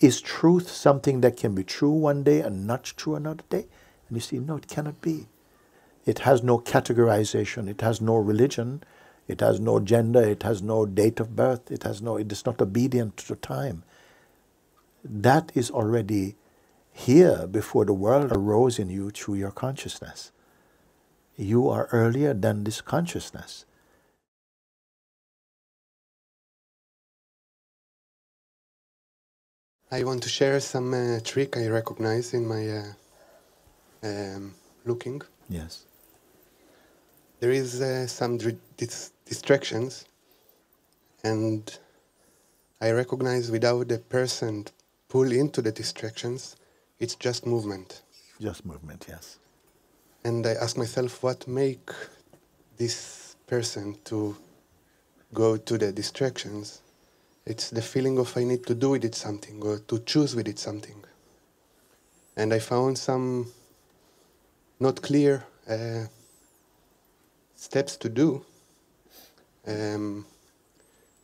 is truth something that can be true one day and not true another day? And you see, no, it cannot be. It has no categorization, it has no religion, it has no gender, it has no date of birth, it is not obedient to time. That is already here before the world arose in you through your consciousness. You are earlier than this consciousness. I want to share some trick I recognize in my looking. Yes. There is some distractions, and I recognize without the person pull into the distractions, it's just movement. Just movement, yes. And I ask myself, what make this person to go to the distractions? It's the feeling of I need to do with it something, or to choose with it something. And I found some not clear steps to do,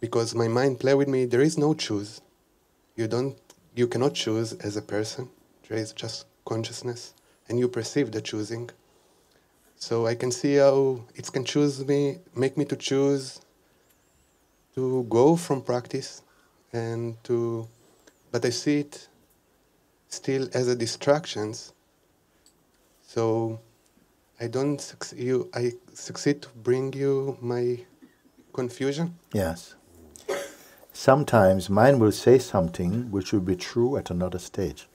because my mind play with me. There is no choose. You cannot choose as a person. There is just consciousness, and you perceive the choosing. So I can see how it can make me to choose to go from practice, but I see it still as a distractions. So I succeed to bring you my confusion. Yes. Sometimes mind will say something which will be true at another stage.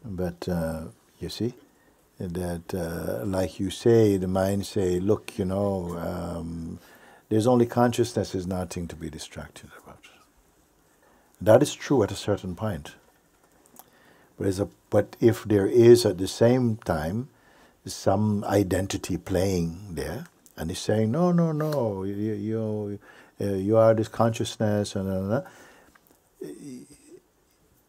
But you see, that like you say, the mind say, look, there's only consciousness, is nothing to be distracted about. That is true at a certain point. But if there is at the same time some identity playing there, and it's saying, no, you are this consciousness, and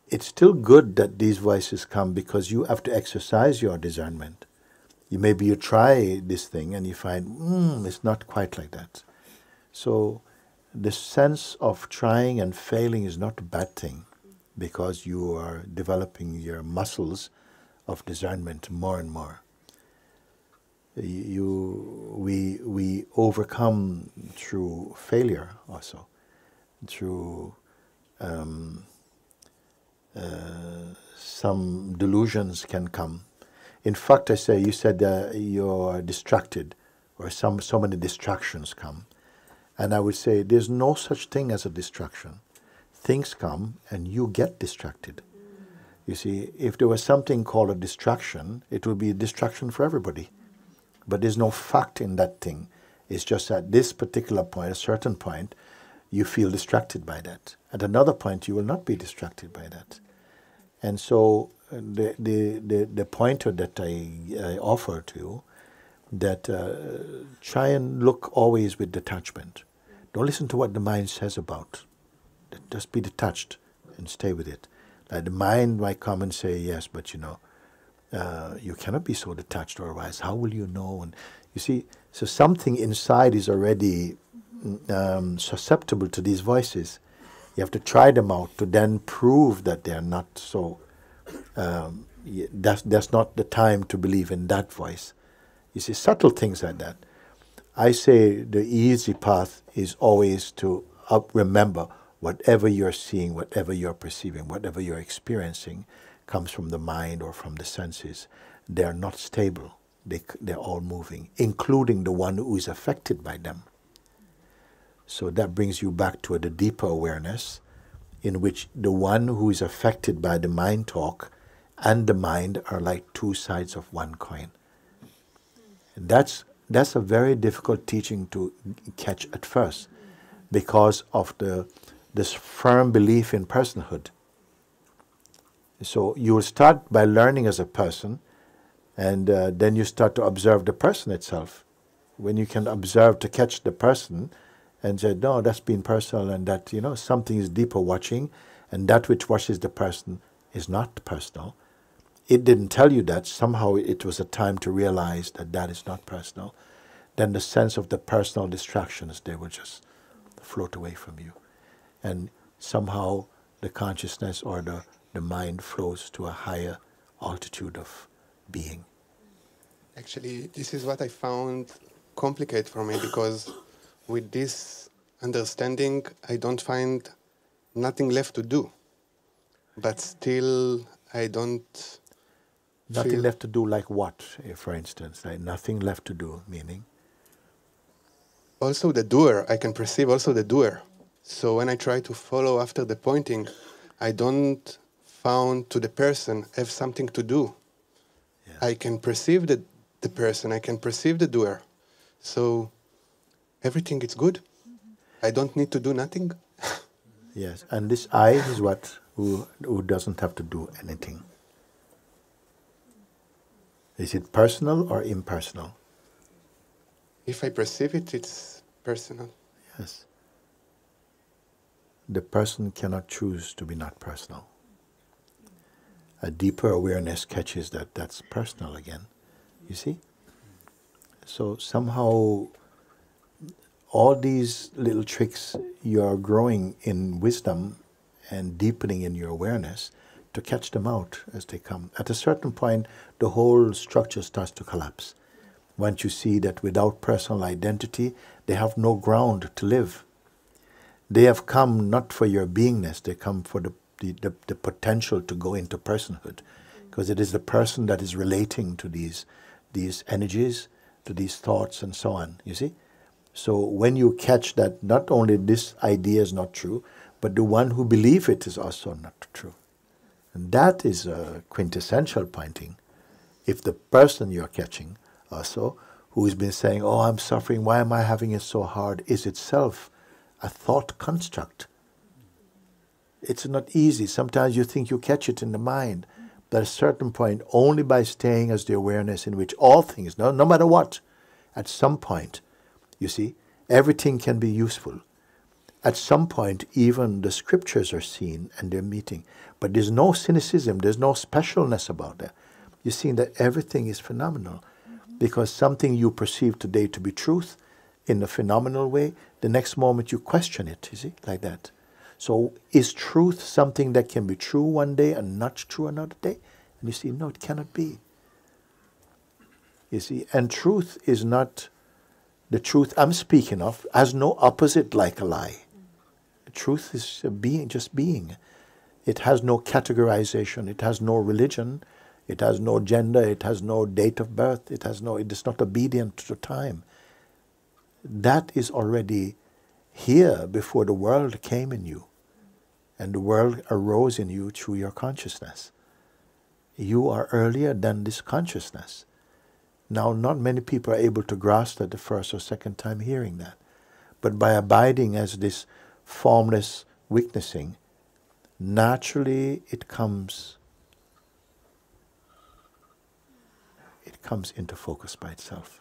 it's still good that these voices come, because you have to exercise your discernment. Maybe you try this thing and you find, it's not quite like that. So the sense of trying and failing is not a bad thing, because you are developing your muscles of discernment more and more. We overcome through failure also, through some delusions can come. In fact, you said you're distracted, or so many distractions come. And I would say there's no such thing as a distraction. Things come and you get distracted. You see, if there was something called a distraction, it would be a distraction for everybody. But there's no fact in that thing. It's just at this particular point, a certain point, you feel distracted by that. At another point, you will not be distracted by that. And so the pointer that I offer to you, that try and look always with detachment. Don't listen to what the mind says about. Just be detached and stay with it. Like the mind might come and say, yes, but you cannot be so detached, otherwise how will you know? And you see, so something inside is already susceptible to these voices. You have to try them out to then prove that they're not so. That's not the time to believe in that voice. You see, subtle things like that. I say the easy path is always to remember whatever you're seeing, whatever you're perceiving, whatever you're experiencing comes from the mind or from the senses. They're not stable. They're all moving, including the one who is affected by them. So that brings you back to the deeper awareness, in which the one who is affected by the mind talk and the mind are like two sides of one coin. That's a very difficult teaching to catch at first, because of this firm belief in personhood. So you will start by learning as a person, and then you start to observe the person itself. When you can observe to catch the person and say, no, that's been personal, and that, something is deeper watching, and that which watches the person is not personal. It didn't tell you that. Somehow it was a time to realize that that is not personal. Then the sense of the personal distractions, they will just float away from you. And somehow the consciousness or the mind flows to a higher altitude of being. Actually, this is what I found complicated for me, because with this understanding, I don't find nothing left to do. But still, I don't Nothing feel... left to do like what, for instance? Like nothing left to do, meaning? Also the doer, I can perceive also the doer. So when I try to follow after the pointing, I don't found to the person have something to do. Yeah. I can perceive the person, I can perceive the doer. So everything is good. I don't need to do nothing. Yes, and this I is what who doesn't have to do anything. Is it personal or impersonal? If I perceive it, it's personal. Yes. The person cannot choose to be not personal. A deeper awareness catches that that's personal again. You see? So somehow all these little tricks, you're growing in wisdom and deepening in your awareness to catch them out as they come. At a certain point, the whole structure starts to collapse. Once you see that without personal identity, they have no ground to live. They have come not for your beingness, they come for the potential to go into personhood. Because it is the person that is relating to these energies, to these thoughts and so on, you see? So when you catch that not only this idea is not true, but the one who believes it is also not true. And that is a quintessential pointing. If the person you're catching also, who has been saying, oh, I'm suffering, why am I having it so hard, is itself a thought construct. It's not easy. Sometimes you think you catch it in the mind, but at a certain point, only by staying as the awareness in which all things, no matter what, at some point, you see, everything can be useful. At some point, even the scriptures are seen and they're meeting. But there's no cynicism, there's no specialness about that. You're seeing that everything is phenomenal. Because something you perceive today to be truth in a phenomenal way, the next moment you question it, you see, like that. So is truth something that can be true one day and not true another day? And you see, no, it cannot be. You see, and truth is not, the truth I'm speaking of has no opposite like a lie. Truth is a being, just being. It has no categorization, it has no religion, it has no gender, it has no date of birth, it is not obedient to time. That is already here before the world came in you. And the world arose in you through your consciousness. You are earlier than this consciousness. Now, not many people are able to grasp that the first or second time hearing that. But by abiding as this formless witnessing, naturally it comes into focus by itself.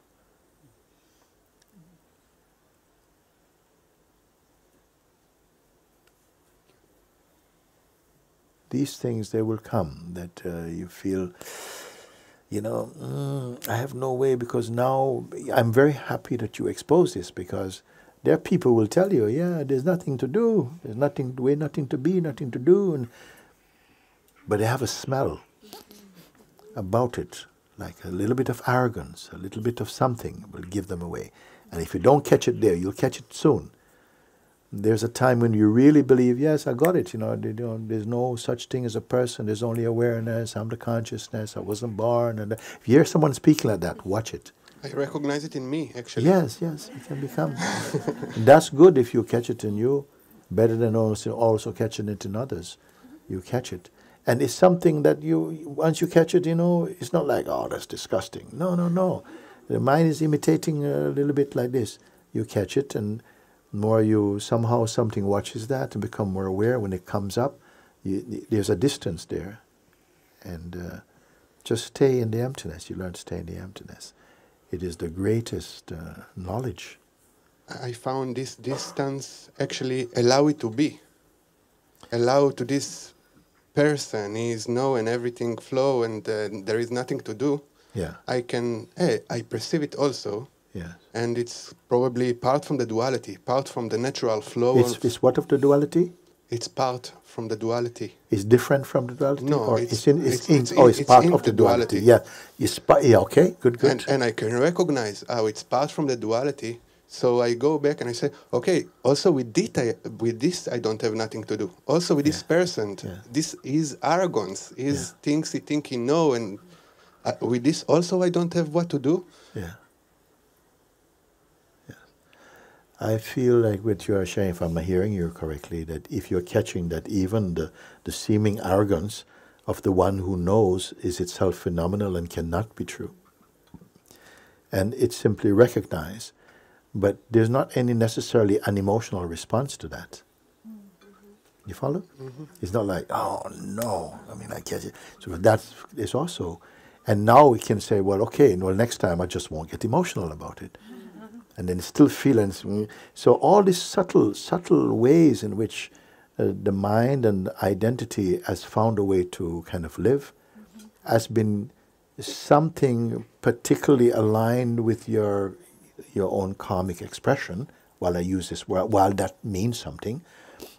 These things, they will come, that you feel, I have no way, because now I'm very happy that you expose this, because there are people who will tell you, yeah, there's nothing to do, there's nothing to be, nothing to do, but they have a smell about it, like a little bit of arrogance, a little bit of something will give them away. And if you don't catch it there, you'll catch it soon. There's a time when you really believe, yes, I got it, there's no such thing as a person, there's only awareness, I'm the consciousness, I wasn't born. And if you hear someone speaking like that, watch it. I recognize it in me, actually. Yes, it can become. That's good if you catch it in you, better than also catching it in others. You catch it. And it's something that once you catch it, it's not like, oh, that's disgusting. No. The mind is imitating a little bit like this. You catch it, and more somehow something watches that and become more aware. When it comes up, there's a distance there. And just stay in the emptiness. You learn to stay in the emptiness. It is the greatest knowledge. I found this distance actually allow it to be. Allow to this person is know and everything flow and there is nothing to do. Yeah. I perceive it also. Yeah. And it's probably part from the duality, part from the natural flow. It's what of the duality? It's part from the duality. It's different from the duality? No, or it's part in of the the duality. duality. Yeah, yeah, okay, good. And I can recognize how it's part from the duality. So I go back and I say, okay, also with this I don't have nothing to do. Also with this person, this is arrogance, is things he think he know, and with this also I don't have what to do. Yeah. I feel like what you are sharing, if I'm hearing you correctly, that if you're catching that even the seeming arrogance of the one who knows is itself phenomenal and cannot be true. And it's simply recognized, but there's not any necessarily an emotional response to that. You follow? Mm-hmm. It's not like, oh no, I mean, I catch it. So that is also, and now we can say, well, okay, well, next time I just won't get emotional about it. And then still feelings. So all these subtle ways in which the mind and identity has found a way to kind of live has been something particularly aligned with your own karmic expression, while I use this, while that means something.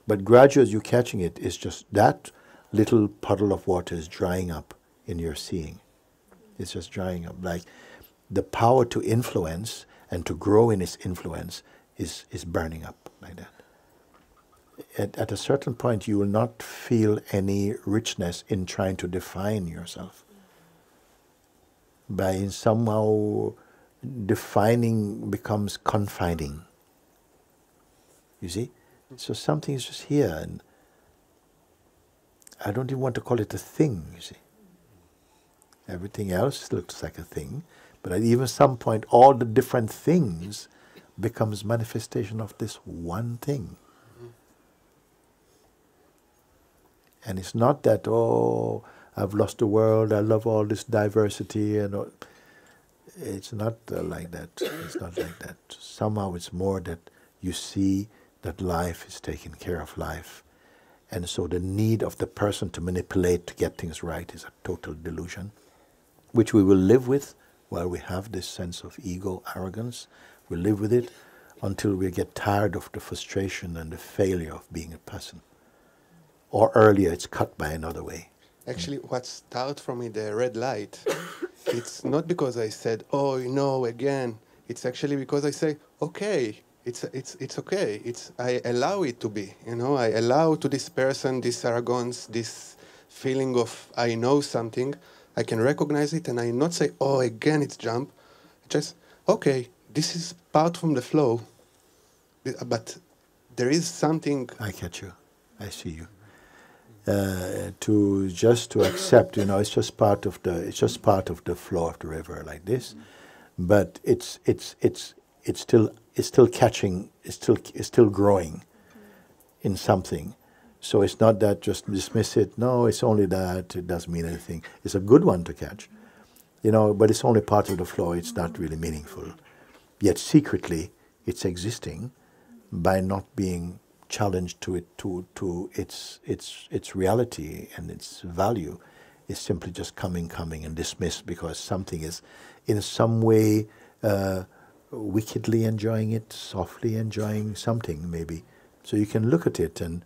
But gradually as you're catching it, it's just that little puddle of water is drying up in your seeing. It's just drying up. Like the power to influence and to grow in its influence is burning up like that. At a certain point, you will not feel any richness in trying to define yourself. By somehow defining becomes confining. You see? So something is just here, and I don't even want to call it a thing, you see. Everything else looks like a thing. But at even some point, all the different things becomes manifestation of this one thing. And it's not that, oh, I've lost the world, I love all this diversity, and all. It's not like that. It's not like that. Somehow it's more that you see that life is taking care of life. And so the need of the person to manipulate to get things right is a total delusion, which we will live with. While we have this sense of ego, arrogance, we live with it until we get tired of the frustration and the failure of being a person. Or earlier, it's cut by another way. Actually, what started for me, the red light, it's not because I said, oh, no, again. It's actually because I say, okay, it's okay. I allow it to be, I allow to this person, this arrogance, this feeling of I know something. I can recognize it, and I not say, oh, again it's jump. Just, okay, this is part from the flow, but there is something. I catch you. I see you. To accept, it's just part of the flow of the river like this, but it's still catching, it's still growing in something. So it's not that just dismiss it. No, it's only that. It doesn't mean anything. It's a good one to catch, but it's only part of the flow. It's not really meaningful. Yet secretly, it's existing by not being challenged to its reality and its value. It's simply just coming and dismissed because something is in some way wickedly enjoying it, softly enjoying something maybe. So you can look at it, and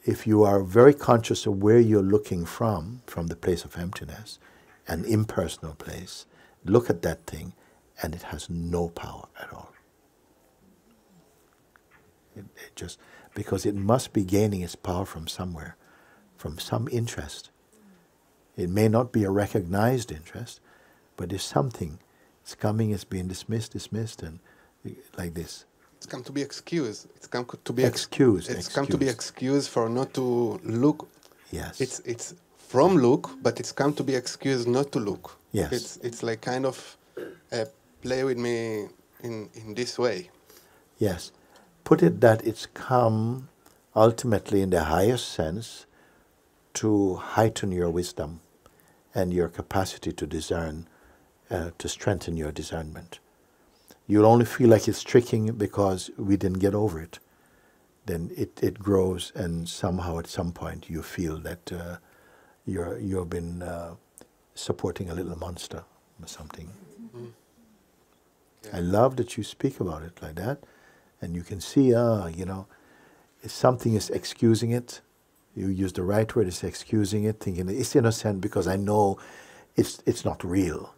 if you are very conscious of where you're looking from the place of emptiness, an impersonal place, look at that thing, and it has no power at all. It just, because it must be gaining its power from somewhere, from some interest. It may not be a recognized interest, but there's something. It's coming, it's being dismissed, and like this. It's come to be excused. It's come to be excused. It's come to be excused for not to look. Yes. It's from look, but it's come to be excused not to look. Yes. It's like kind of play with me in this way. Yes. Put it that it's come ultimately in the highest sense to heighten your wisdom and your capacity to discern, to strengthen your discernment. You'll only feel like it's tricking because we didn't get over it. Then it grows, and somehow at some point you feel that you've been supporting a little monster or something. Mm-hmm. Yeah. I love that you speak about it like that, and you can see, if something is excusing it, you use the right word, it's excusing it, thinking it's innocent because I know it's not real.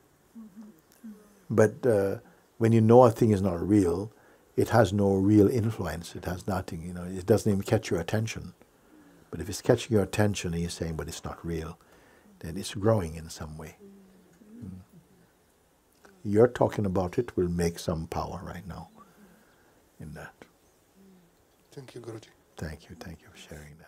But when you know a thing is not real, it has no real influence. It has nothing, you know, it doesn't even catch your attention. But if it's catching your attention and you're saying, but it's not real, then it's growing in some way. Your talking about it will make some power right now in that. Thank you, Guruji. Thank you for sharing that.